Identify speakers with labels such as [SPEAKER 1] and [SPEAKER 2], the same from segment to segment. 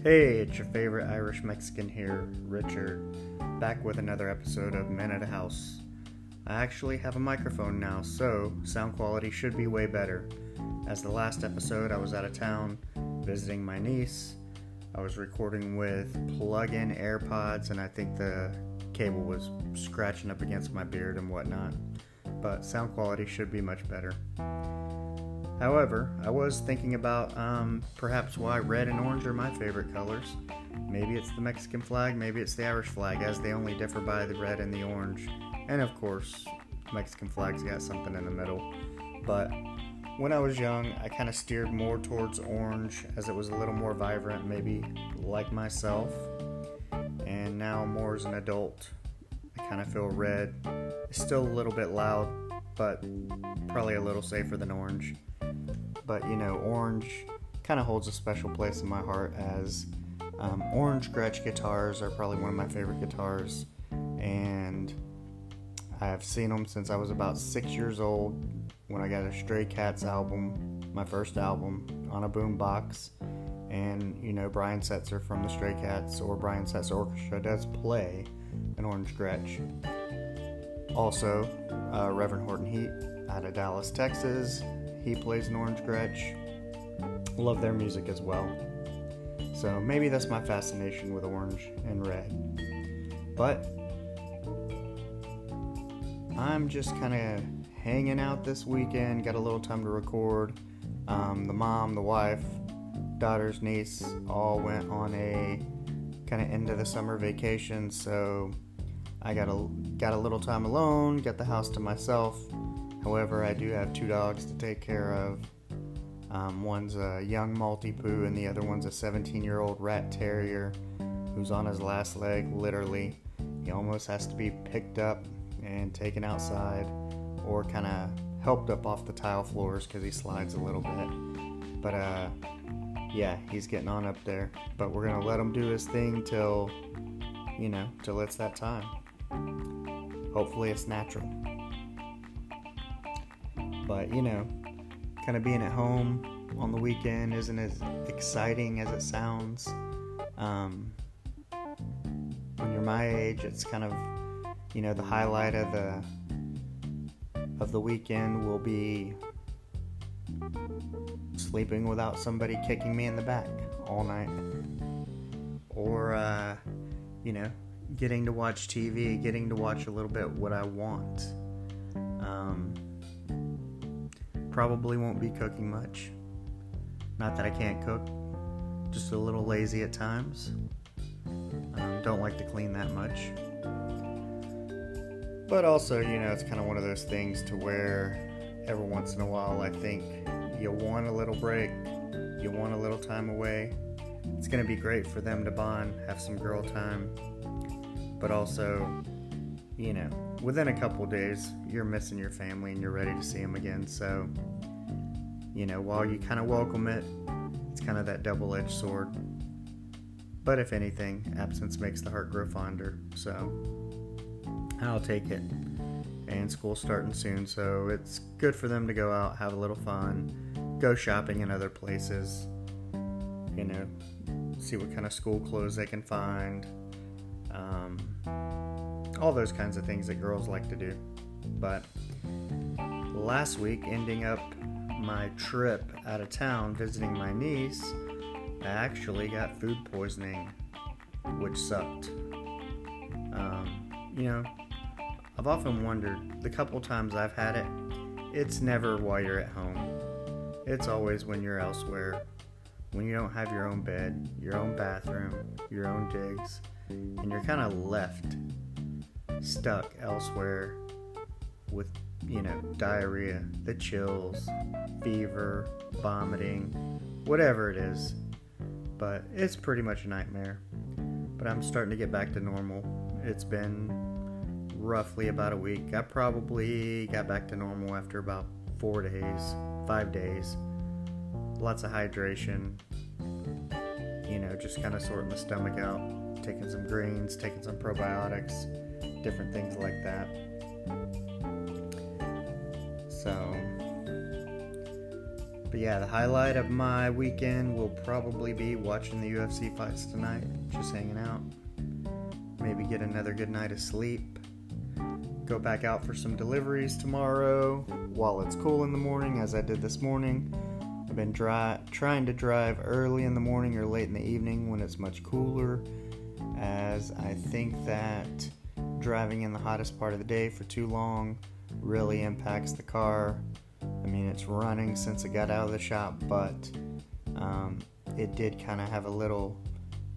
[SPEAKER 1] Hey, it's your favorite Irish Mexican here, Richard, back with another episode of Men at a House. I actually have a microphone now, so sound quality should be way better. As the last episode, I was out of town visiting my niece. I was recording with plug-in AirPods, and I think the cable was scratching up against my beard and whatnot, but sound quality should be much better. However, I was thinking about perhaps why red and orange are my favorite colors. Maybe it's the Mexican flag, maybe it's the Irish flag, as they only differ by the red and the orange. And of course, Mexican flag's got something in the middle. But when I was young, I kind of steered more towards orange, as it was a little more vibrant, maybe like myself. And now, more as an adult, I kind of feel red. It's still a little bit loud, but probably a little safer than orange. But orange kind of holds a special place in my heart, as orange Gretsch guitars are probably one of my favorite guitars, and I've seen them since I was about 6 years old when I got a Stray Cats album, my first album, on a boombox. And Brian Setzer from the Stray Cats, or Brian Setzer Orchestra, does play an orange Gretsch. Also, Reverend Horton Heat out of Dallas, Texas. He plays an orange Gretsch. Love their music as well. So maybe that's my fascination with orange and red. But I'm just kind of hanging out this weekend. Got a little time to record. The mom, the wife, daughter's niece all went on a kind of end of the summer vacation. So I got a little time alone. Got the house to myself. However, I do have 2 dogs to take care of. One's a young Maltipoo, and the other one's a 17-year-old rat terrier who's on his last leg, literally. He almost has to be picked up and taken outside, or kind of helped up off the tile floors because he slides a little bit. But yeah, he's getting on up there. But we're gonna let him do his thing till it's that time. Hopefully it's natural. But kind of being at home on the weekend isn't as exciting as it sounds. When you're my age, it's kind of the highlight of the weekend will be sleeping without somebody kicking me in the back all night, or getting to watch TV, getting to watch a little bit what I want. Probably won't be cooking much. Not that I can't cook, just a little lazy at times. Don't like to clean that much. But also, it's kind of one of those things to where every once in a while I think you want a little break, you want a little time away. It's going to be great for them to bond, have some girl time. But also, within a couple days, you're missing your family and you're ready to see them again. So, while you kind of welcome it, it's kind of that double-edged sword. But if anything, absence makes the heart grow fonder. So, I'll take it. And school's starting soon, so it's good for them to go out, have a little fun, go shopping in other places, see what kind of school clothes they can find. All those kinds of things that girls like to do. But last week, ending up my trip out of town visiting my niece, I actually got food poisoning, which sucked. I've often wondered, the couple times I've had it, it's never while you're at home. It's always when you're elsewhere, when you don't have your own bed, your own bathroom, your own digs, and you're kind of left stuck elsewhere with, diarrhea, the chills, fever, vomiting, whatever it is. But it's pretty much a nightmare. But I'm starting to get back to normal. It's been roughly about a week. I probably got back to normal after about 5 days. Lots of hydration, just kind of sorting the stomach out, taking some greens, taking some probiotics, different things like that. So But yeah, the highlight of my weekend will probably be watching the UFC fights tonight, just hanging out. Maybe get another good night of sleep. Go back out for some deliveries tomorrow while it's cool in the morning, as I did this morning. I've been trying to drive early in the morning or late in the evening when it's much cooler, as I think that driving in the hottest part of the day for too long really impacts the car. I mean, it's running since it got out of the shop, but it did kind of have a little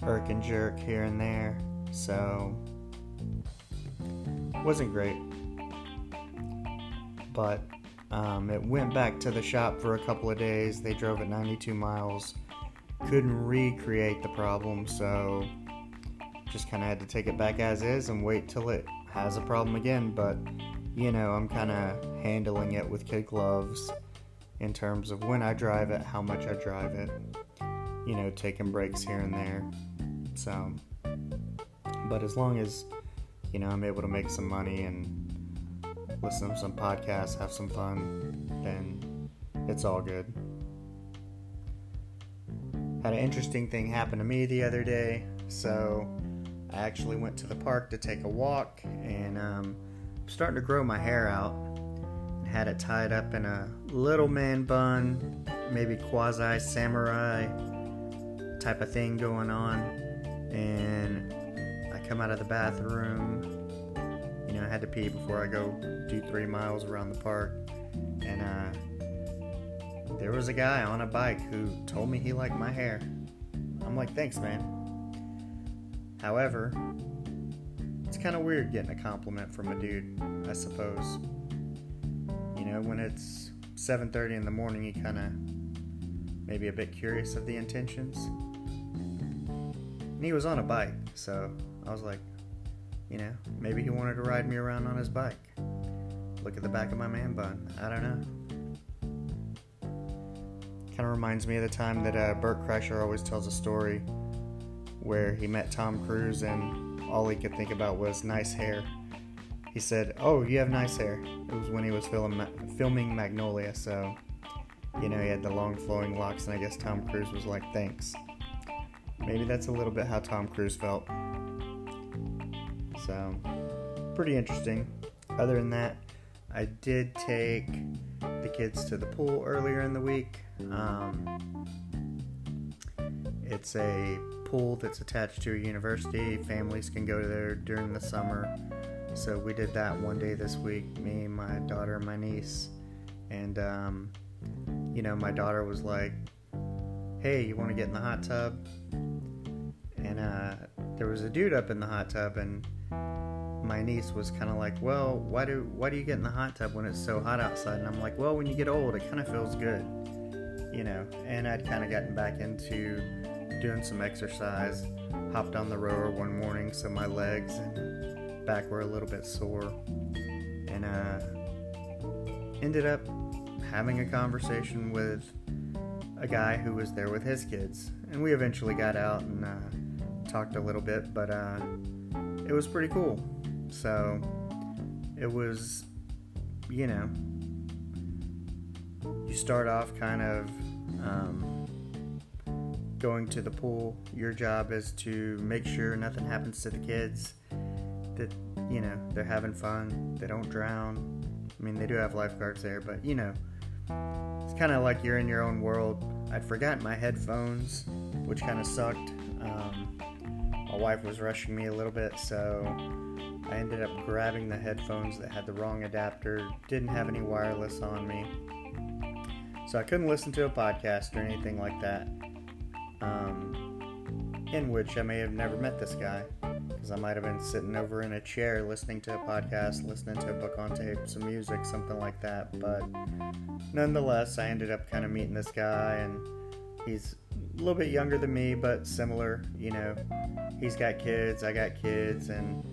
[SPEAKER 1] irk and jerk here and there, so wasn't great. But it went back to the shop for a couple of days. They drove it 92 miles. Couldn't recreate the problem, so just kind of had to take it back as is and wait till it has a problem again. But I'm kind of handling it with kid gloves in terms of when I drive it, how much I drive it, taking breaks here and there. So, but as long as, I'm able to make some money and listen to some podcasts, have some fun, then it's all good. Had an interesting thing happen to me the other day. So I actually went to the park to take a walk, and I'm starting to grow my hair out. Had it tied up in a little man bun, maybe quasi samurai type of thing going on. And I come out of the bathroom, I had to pee before I go do 3 miles around the park, and there was a guy on a bike who told me he liked my hair. I'm like, thanks, man. However, it's kind of weird getting a compliment from a dude, I suppose. When it's 7:30 in the morning, you kind of maybe a bit curious of the intentions. And he was on a bike, so I was like, maybe he wanted to ride me around on his bike. Look at the back of my man bun. I don't know. Kind of reminds me of the time that Bert Kreischer always tells a story where he met Tom Cruise and all he could think about was nice hair. He said, "Oh, you have nice hair." It was when he was filming Magnolia, so, he had the long flowing locks, and I guess Tom Cruise was like, thanks. Maybe that's a little bit how Tom Cruise felt. So, pretty interesting. Other than that, I did take the kids to the pool earlier in the week. It's a pool that's attached to a university. Families can go there during the summer. So we did that one day this week, me, my daughter, and my niece. And, my daughter was like, hey, you want to get in the hot tub? And there was a dude up in the hot tub, and my niece was kind of like, well, why do you get in the hot tub when it's so hot outside? And I'm like, well, when you get old, it kind of feels good, and I'd kind of gotten back into doing some exercise, hopped on the rower one morning, so my legs and back were a little bit sore, and ended up having a conversation with a guy who was there with his kids, and we eventually got out and talked a little bit, but it was pretty cool. So it was, you start off kind of going to the pool. Your job is to make sure nothing happens to the kids, that they're having fun, they don't drown. I mean, they do have lifeguards there, but it's kind of like you're in your own world. I'd forgotten my headphones, which kind of sucked. My wife was rushing me a little bit, so I ended up grabbing the headphones that had the wrong adapter, didn't have any wireless on me, so I couldn't listen to a podcast or anything like that, in which I may have never met this guy, because I might have been sitting over in a chair listening to a podcast, listening to a book on tape, some music, something like that. But nonetheless, I ended up kind of meeting this guy, and he's a little bit younger than me, but similar. He's got kids, I got kids, and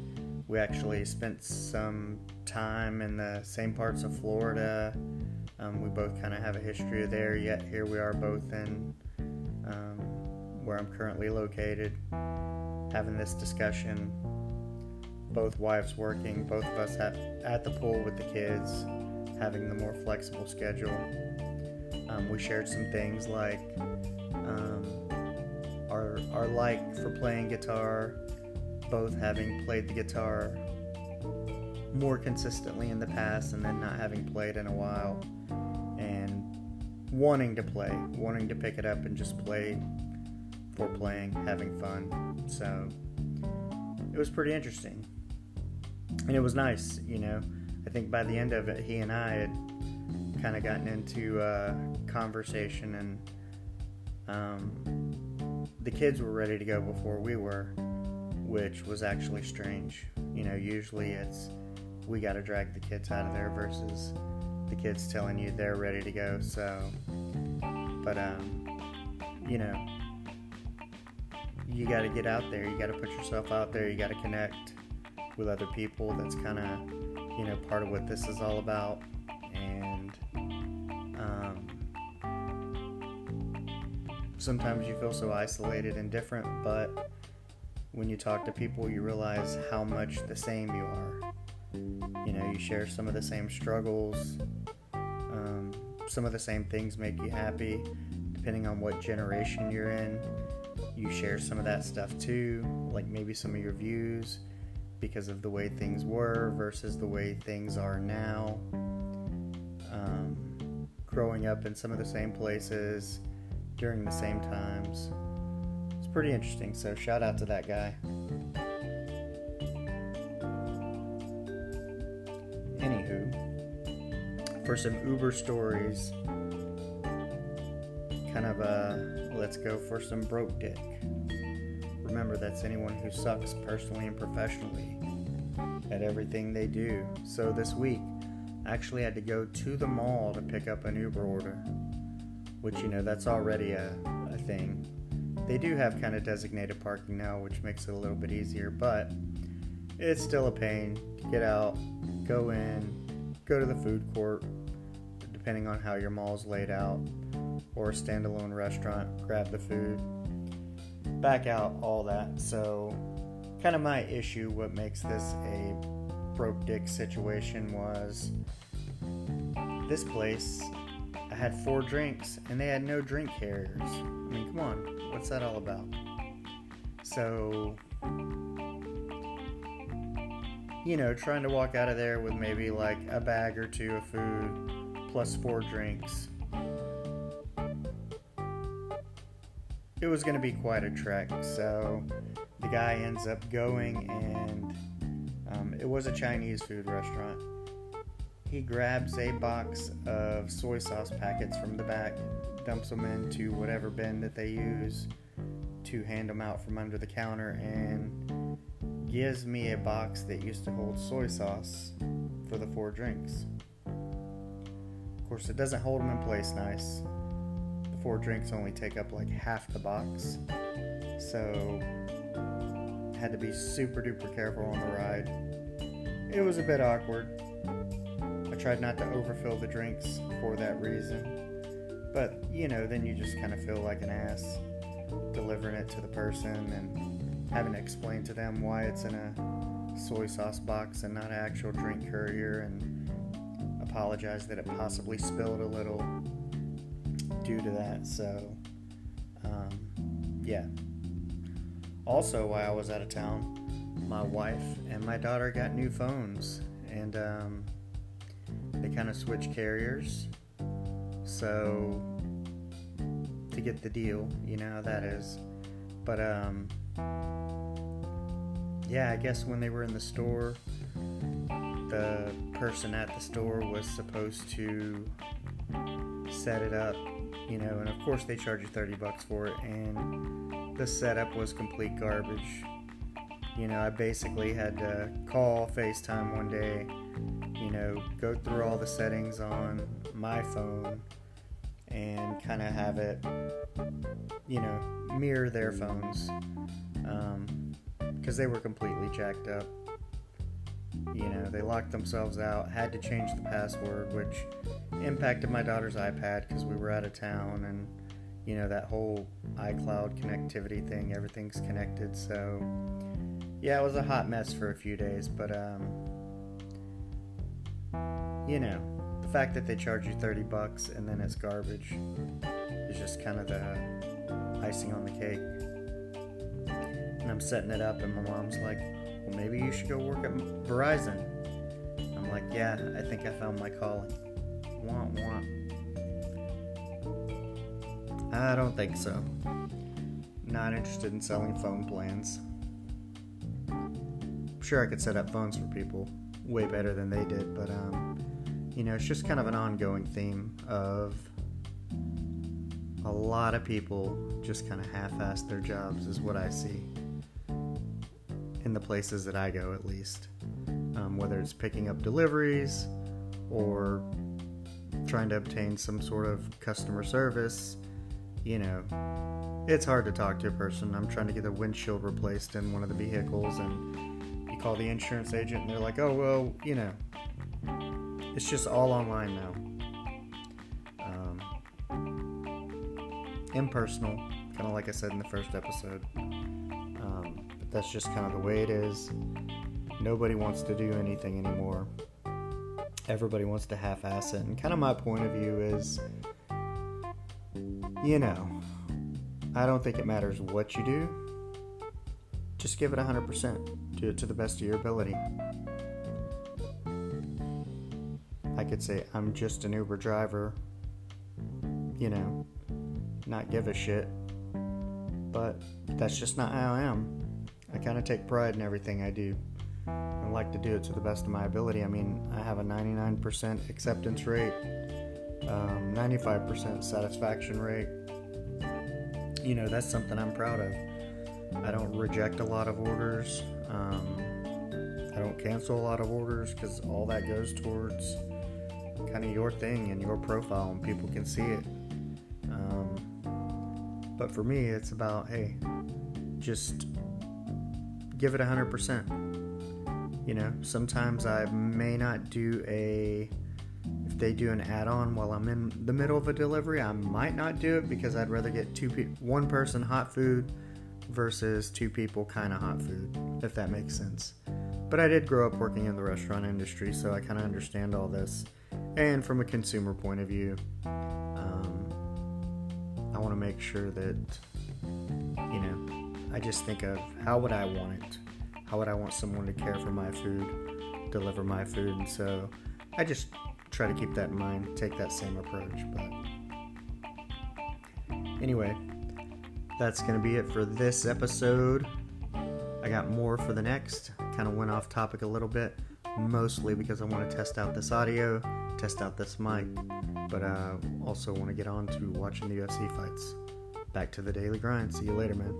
[SPEAKER 1] we actually spent some time in the same parts of Florida. We both kind of have a history there, yet here we are both in where I'm currently located, having this discussion. Both wives working, both of us at the pool with the kids, having the more flexible schedule. We shared some things like our like for playing guitar, both having played the guitar more consistently in the past and then not having played in a while, and wanting to pick it up and just play for playing, having fun. So it was pretty interesting, and it was nice. I think by the end of it, he and I had kind of gotten into a conversation, and the kids were ready to go before we were, which was actually strange. Usually it's we got to drag the kids out of there versus the kids telling you they're ready to go. So, but you got to get out there. You got to put yourself out there. You got to connect with other people. That's kind of part of what this is all about. And sometimes you feel so isolated and different, but when you talk to people, you realize how much the same you are. You share some of the same struggles. Some of the same things make you happy, depending on what generation you're in. You share some of that stuff too, like maybe some of your views because of the way things were versus the way things are now. Growing up in some of the same places during the same times. It's pretty interesting, so shout out to that guy. Anywho, for some Uber stories, kind of let's go for some broke dick. Remember, that's anyone who sucks personally and professionally at everything they do. So this week, I actually had to go to the mall to pick up an Uber order, which, that's already a thing. They do have kind of designated parking now, which makes it a little bit easier, but it's still a pain to get out, go in, go to the food court, depending on how your mall's laid out, or a standalone restaurant, grab the food, back out, all that. So kind of my issue, what makes this a broke dick situation, was this place, I had 4 drinks and they had no drink carriers. I mean, come on, what's that all about? So, trying to walk out of there with maybe like a bag or 2 of food plus 4 drinks, it was going to be quite a trek. So the guy ends up going, and it was a Chinese food restaurant. He grabs a box of soy sauce packets from the back, dumps them into whatever bin that they use to hand them out from under the counter, and gives me a box that used to hold soy sauce for the 4 drinks. Of course, it doesn't hold them in place nice. The 4 drinks only take up like half the box, so had to be super duper careful on the ride. It was a bit awkward. I tried not to overfill the drinks for that reason, but then you just kind of feel like an ass delivering it to the person and having to explain to them why it's in a soy sauce box and not an actual drink courier, and apologize that it possibly spilled a little due to that. So yeah. Also, while I was out of town, my wife and my daughter got new phones, and they kind of switched carriers, so to get the deal, you know how that is. But yeah, I guess when they were in the store, the person at the store was supposed to set it up, and of course they charge you $30 for it, and the setup was complete garbage. I basically had to call FaceTime one day, go through all the settings on my phone and kind of have it, mirror their phones, because they were completely jacked up. They locked themselves out, had to change the password, which impacted my daughter's iPad because we were out of town, and that whole iCloud connectivity thing, everything's connected. So yeah, it was a hot mess for a few days, but the fact that they charge you $30 and then it's garbage is just kind of the icing on the cake. And I'm setting it up and my mom's like, well, maybe you should go work at Verizon. I'm like, yeah, I think I found my calling. Wah, wah. I don't think so. Not interested in selling phone plans. I'm sure I could set up phones for people way better than they did, but it's just kind of an ongoing theme of a lot of people just kind of half-ass their jobs is what I see in the places that I go, at least. Whether it's picking up deliveries or trying to obtain some sort of customer service, it's hard to talk to a person. I'm trying to get a windshield replaced in one of the vehicles, and you call the insurance agent and they're like, oh, well, it's just all online now. Impersonal, kind of like I said in the first episode. But that's just kind of the way it is. Nobody wants to do anything anymore. Everybody wants to half-ass it. And kind of my point of view is, I don't think it matters what you do. Just give it 100%. Do it to the best of your ability. I could say, I'm just an Uber driver. Not give a shit. But that's just not how I am. I kind of take pride in everything I do. I like to do it to the best of my ability. I mean, I have a 99% acceptance rate, 95% satisfaction rate. That's something I'm proud of. I don't reject a lot of orders. I don't cancel a lot of orders because all that goes towards kind of your thing and your profile and people can see it. But for me, it's about, hey, just give it 100%. Sometimes I may not do if they do an add-on while I'm in the middle of a delivery, I might not do it because I'd rather get one person hot food versus two people kind of hot food, if that makes sense. But I did grow up working in the restaurant industry, so I kind of understand all this. And from a consumer point of view, I want to make sure that, I just think of how would I want it? How would I want someone to care for my food, deliver my food? And so I just try to keep that in mind, take that same approach. But anyway, that's going to be it for this episode. I got more for the next. Kind of went off topic a little bit, mostly because I want to test out this audio, test out this mic, but I also want to get on to watching the UFC fights. Back to the daily grind. See you later, man.